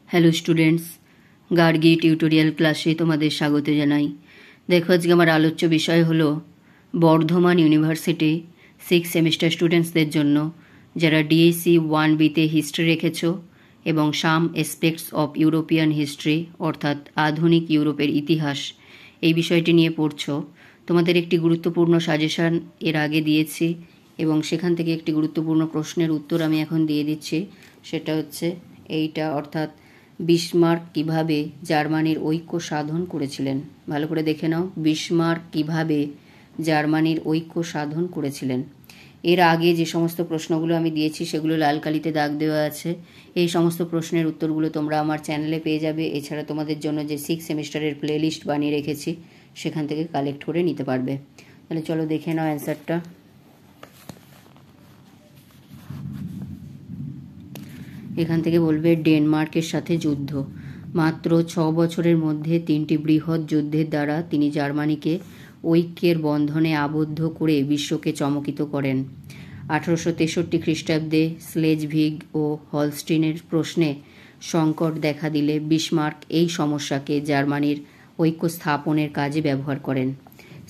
Hello students, Gargi tutorial ক্লাসে তোমাদের স্বাগত জানাই। দেখো, আজকে আমার আলোচ্য বিষয় হলো বর্ধমান ইউনিভার্সিটি 6 সেমিস্টার স্টুডেন্টসদের জন্য যারা ডিএসসি 1B-তে হিস্ট্রি রেখেছো এবং সাম এসপেক্টস অফ ইউরোপিয়ান হিস্ট্রি অর্থাৎ আধুনিক ইউরোপের ইতিহাস এই বিষয়টি নিয়ে পড়ছো। তোমাদের একটি গুরুত্বপূর্ণ সাজেশান এর আগে দিয়েছি এবং সেখান থেকে একটি গুরুত্বপূর্ণ প্রশ্নের উত্তর আমি এখন দিয়ে দিচ্ছি। সেটা হচ্ছে এইটা, অর্থাৎ বিসমার্ক কিভাবে জার্মানির ঐক্য সাধন করেছিলেন। ভালো করে দেখে নাও, বিসমার্ক কিভাবে জার্মানির ঐক্য সাধন করেছিলেন। এর আগে যে সমস্ত প্রশ্নগুলো আমি দিয়েছি সেগুলো লাল কালিতে দাগ দেওয়া আছে। এই সমস্ত প্রশ্নের উত্তরগুলো তোমরা আমার চ্যানেলে পেয়ে যাবে। এছাড়া তোমাদের জন্য যে 6 সেমিস্টারের প্লেলিস্ট বানিয়ে রেখেছি সেখান থেকে কালেক্ট করে নিতে পারবে। তাহলে চলো দেখে নাও অ্যান্সারটা। এখান থেকে বলবে ডেনমার্কের সাথে যুদ্ধ। মাত্র 6 বছরের মধ্যে 3টি বৃহৎ যুদ্ধের দ্বারা তিনি জার্মানিকে ঐক্যের বন্ধনে আবদ্ধ করে বিশ্বকে চমকিত করেন। 1863 খ্রিস্টাব্দে স্লেজভিগ ও হলস্টিনের প্রশ্নে সংকট দেখা দিলে বিসমার্ক এই সমস্যাকে জার্মানির ঐক্য স্থাপনের কাজে ব্যবহার করেন।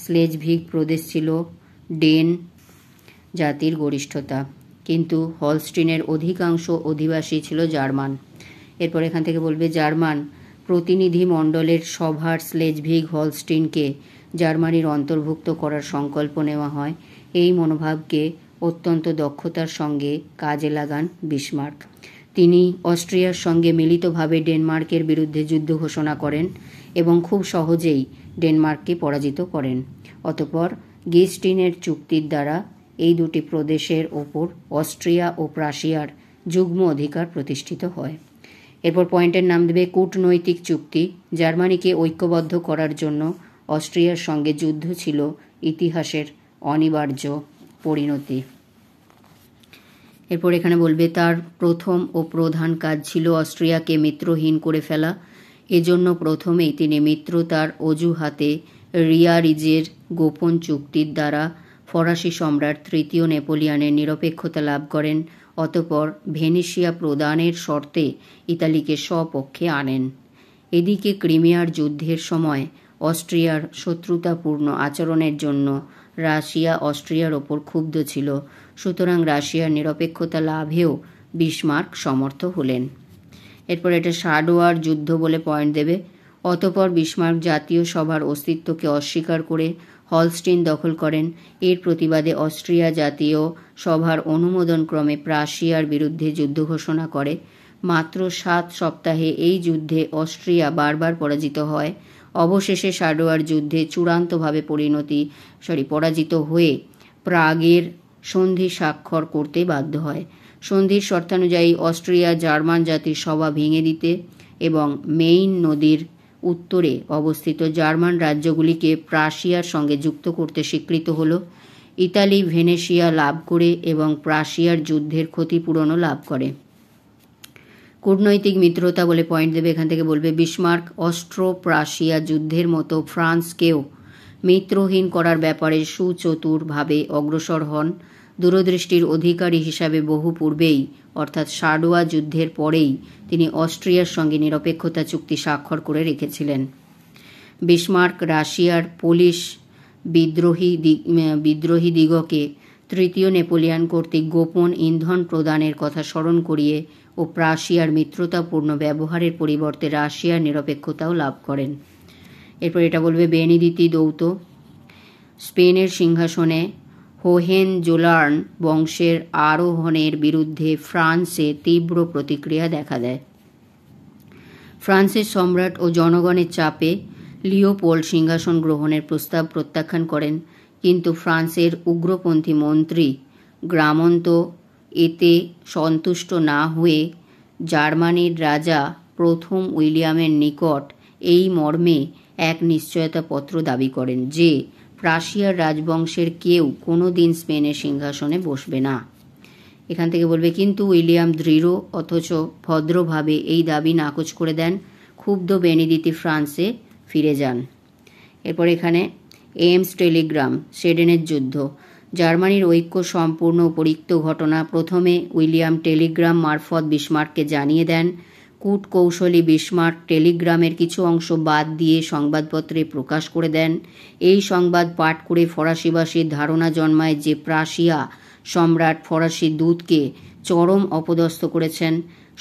স্লেজভিগ প্রদেশ ছিল ডেন জাতির গরিষ্ঠতা, কিন্তু হলস্টিনের অধিকাংশ অধিবাসী ছিল জার্মান। এরপর এখান থেকে বলবে জার্মান প্রতিনিধি মণ্ডলের সভার স্লেজভিগ হলস্টিনকে জার্মানির অন্তর্ভুক্ত করার সংকল্প নেওয়া হয়। এই মনোভাবকে অত্যন্ত দক্ষতার সঙ্গে কাজে লাগান বিসমার্ক। তিনি অস্ট্রিয়ার সঙ্গে মিলিতভাবে ডেনমার্কের বিরুদ্ধে যুদ্ধ ঘোষণা করেন এবং খুব সহজেই ডেনমার্ককে পরাজিত করেন। অতঃপর গেস্টিনের চুক্তির দ্বারা এই দুটি প্রদেশের ওপর অস্ট্রিয়া ও প্রাশিয়ার যুগ্ম অধিকার প্রতিষ্ঠিত হয়। এরপর পয়েন্টের নাম দেবে কূটনৈতিক চুক্তি। জার্মানিকে ঐক্যবদ্ধ করার জন্য অস্ট্রিয়ার সঙ্গে যুদ্ধ ছিল ইতিহাসের অনিবার্য পরিণতি। এরপর এখানে বলবে তার প্রথম ও প্রধান কাজ ছিল অস্ট্রিয়াকে মিত্রহীন করে ফেলা। এজন্য প্রথমেই তিনি মিত্রতার অজুহাতে রিয়ারিজের গোপন চুক্তির দ্বারা ফরাসি সম্রাট তৃতীয় নেপোলিয়নের নিরপেক্ষতা লাভ করেন। অতঃপর ভেনেশিয়া প্রদানের শর্তে ইতালিকে স্বপক্ষে আনেন। এদিকে ক্রিমিয়ার যুদ্ধের সময় অস্ট্রিয়ার শত্রুতাপূর্ণ আচরণের জন্য রাশিয়া অস্ট্রিয়ার ওপর ক্ষুব্ধ ছিল। সুতরাং রাশিয়ার নিরপেক্ষতা লাভেও বিসমার্ক সমর্থ হলেন। এরপর এটা সাডোয়ার যুদ্ধ বলে পয়েন্ট দেবে। অতঃপর বিসমার্ক জাতীয় সভার অস্তিত্বকে অস্বীকার করে হলস্টিন দখল করেন। এর প্রতিবাদে অস্ট্রিয়া জাতীয় সভার অনুমোদনক্রমে প্রাশিয়ার বিরুদ্ধে যুদ্ধ ঘোষণা করে। মাত্র 7 সপ্তাহে এই যুদ্ধে অস্ট্রিয়া বারবার পরাজিত হয়। অবশেষে সাডোয়ার যুদ্ধে চূড়ান্তভাবে পরাজিত হয়ে প্রাগের সন্ধি স্বাক্ষর করতে বাধ্য হয়। সন্ধির শর্তানুযায়ী অস্ট্রিয়া জার্মান জাতির সভা ভেঙে দিতে এবং মেইন নদীর উত্তরে অবস্থিত জার্মান রাজ্যগুলিকে প্রাশিয়ার সঙ্গে যুক্ত করতে স্বীকৃত হল। ইতালি ভেনেশিয়া লাভ করে এবং প্রাশিয়ার যুদ্ধের ক্ষতিপূরণও লাভ করে। কূটনৈতিক মিত্রতা বলে পয়েন্ট দেবে। এখান থেকে বলবে বিসমার্ক অস্ট্রো প্রাশিয়া যুদ্ধের মতো ফ্রান্সকেও মিত্রহীন করার ব্যাপারে সুচতুরভাবে অগ্রসর হন। দূরদৃষ্টির অধিকারী হিসাবে বহু পূর্বেই, অর্থাৎ সাডোয়া যুদ্ধের পরেই তিনি অস্ট্রিয়ার সঙ্গে নিরপেক্ষতা চুক্তি স্বাক্ষর করে রেখেছিলেন। বিসমার্ক রাশিয়ার পোলিশ বিদ্রোহীদিগকে তৃতীয় নেপোলিয়ন কর্তৃক গোপন ইন্ধন প্রদানের কথা স্মরণ করিয়ে ও প্রাশিয়ার মিত্রতাপূর্ণ ব্যবহারের পরিবর্তে রাশিয়ার নিরপেক্ষতাও লাভ করেন। এরপর এটা বলবে বেনিদিতি দৌত। স্পেনের সিংহাসনে হোহেনজোলার্ন বংশের আরোহণের বিরুদ্ধে ফ্রান্সে তীব্র প্রতিক্রিয়া দেখা দেয়। ফ্রান্সের সম্রাট ও জনগণের চাপে লিওপোল্ড সিংহাসন গ্রহণের প্রস্তাব প্রত্যাখ্যান করেন, কিন্তু ফ্রান্সের উগ্রপন্থী মন্ত্রী গ্রামন্ত এতে সন্তুষ্ট না হয়ে জার্মানির রাজা প্রথম উইলিয়ামের নিকট এই মর্মে এক নিশ্চয়তাপত্র দাবি করেন যে প্রাশিয়ার রাজবংশের কেউ কোনো দিন স্পেনের সিংহাসনে বসবে না। এখান থেকে বলবে কিন্তু উইলিয়াম দৃঢ় অথচ ভদ্রভাবে এই দাবি নাকচ করে দেন। ক্ষুব্ধ বেনিদিতি ফ্রান্সে ফিরে যান। এরপর এখানে এমস টেলিগ্রাম, সেডেনের যুদ্ধ। জার্মানির ঐক্য সম্পূর্ণ উপরিক্ত ঘটনা প্রথমে উইলিয়াম টেলিগ্রাম মারফত বিসমার্ককে জানিয়ে দেন। কূটকৌশলী বিসমার্ক টেলিগ্রামের কিছু অংশ বাদ দিয়ে সংবাদপত্রে প্রকাশ করে দেন। এই সংবাদ পাঠ করে ফরাসিবাসীর ধারণা জন্মায় যে প্রাশিয়া সম্রাট ফরাসি দূতকে চরম অপদস্থ করেছেন।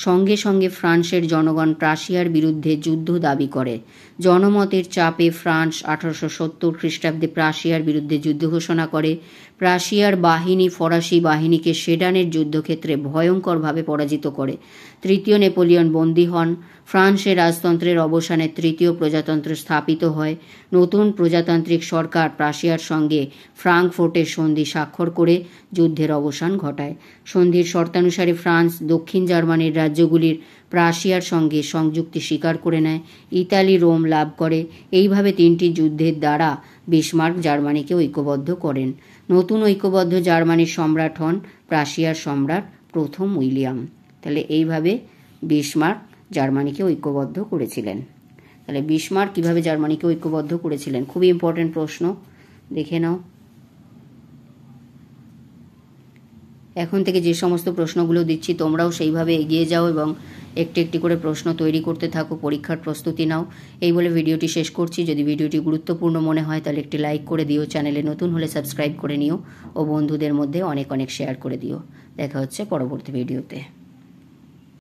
সঙ্গে সঙ্গে ফ্রান্সের জনগণ প্রাশিয়ার বিরুদ্ধে যুদ্ধ দাবি করে। জনমতের চাপে ফ্রান্স 1870 খ্রিস্টাব্দে প্রাশিয়ার বিরুদ্ধে যুদ্ধ ঘোষণা করে। প্রাশিয়ার বাহিনী ফরাসি বাহিনীকে সেডানের যুদ্ধক্ষেত্রে ভয়ঙ্করভাবে পরাজিত করে। তৃতীয় নেপোলিয়ন বন্দী হন। ফ্রান্সের রাজতন্ত্রের অবসানে তৃতীয় প্রজাতন্ত্র স্থাপিত হয়। নতুন প্রজাতান্ত্রিক সরকার প্রাশিয়ার সঙ্গে ফ্রাঙ্কফোর্টের সন্ধি স্বাক্ষর করে যুদ্ধের অবসান ঘটায়। সন্ধির শর্তানুসারে ফ্রান্স দক্ষিণ জার্মানির রাজ্যগুলির প্রাশিয়ার সঙ্গে সংযুক্তি স্বীকার করে নেয়। ইতালি রোম লাভ করে। এইভাবে 3টি যুদ্ধের দ্বারা বিসমার্ক জার্মানিকে ঐক্যবদ্ধ করেন। নতুন ঐক্যবদ্ধ জার্মানির সম্রাট হন প্রাশিয়ার সম্রাট প্রথম উইলিয়াম। তাহলে এইভাবে বিসমার্ক জার্মানিকে ঐক্যবদ্ধ করেছিলেন। তাহলে বিসমার্ক কীভাবে জার্মানিকে ঐক্যবদ্ধ করেছিলেন, খুবই ইম্পর্টেন্ট প্রশ্ন, দেখে নাও। এখন থেকে যে সমস্ত প্রশ্নগুলো দিচ্ছি তোমরাও সেইভাবে এগিয়ে যাও এবং একটি একটি করে প্রশ্ন তৈরি করতে থাকো, পরীক্ষার প্রস্তুতি নাও। এই বলে ভিডিওটি শেষ করছি। যদি ভিডিওটি গুরুত্বপূর্ণ মনে হয় তাহলে একটি লাইক করে দিও, চ্যানেলে নতুন হলে সাবস্ক্রাইব করে নিও ও বন্ধুদের মধ্যে অনেক অনেক শেয়ার করে দিও। দেখা হচ্ছে পরবর্তী ভিডিওতে।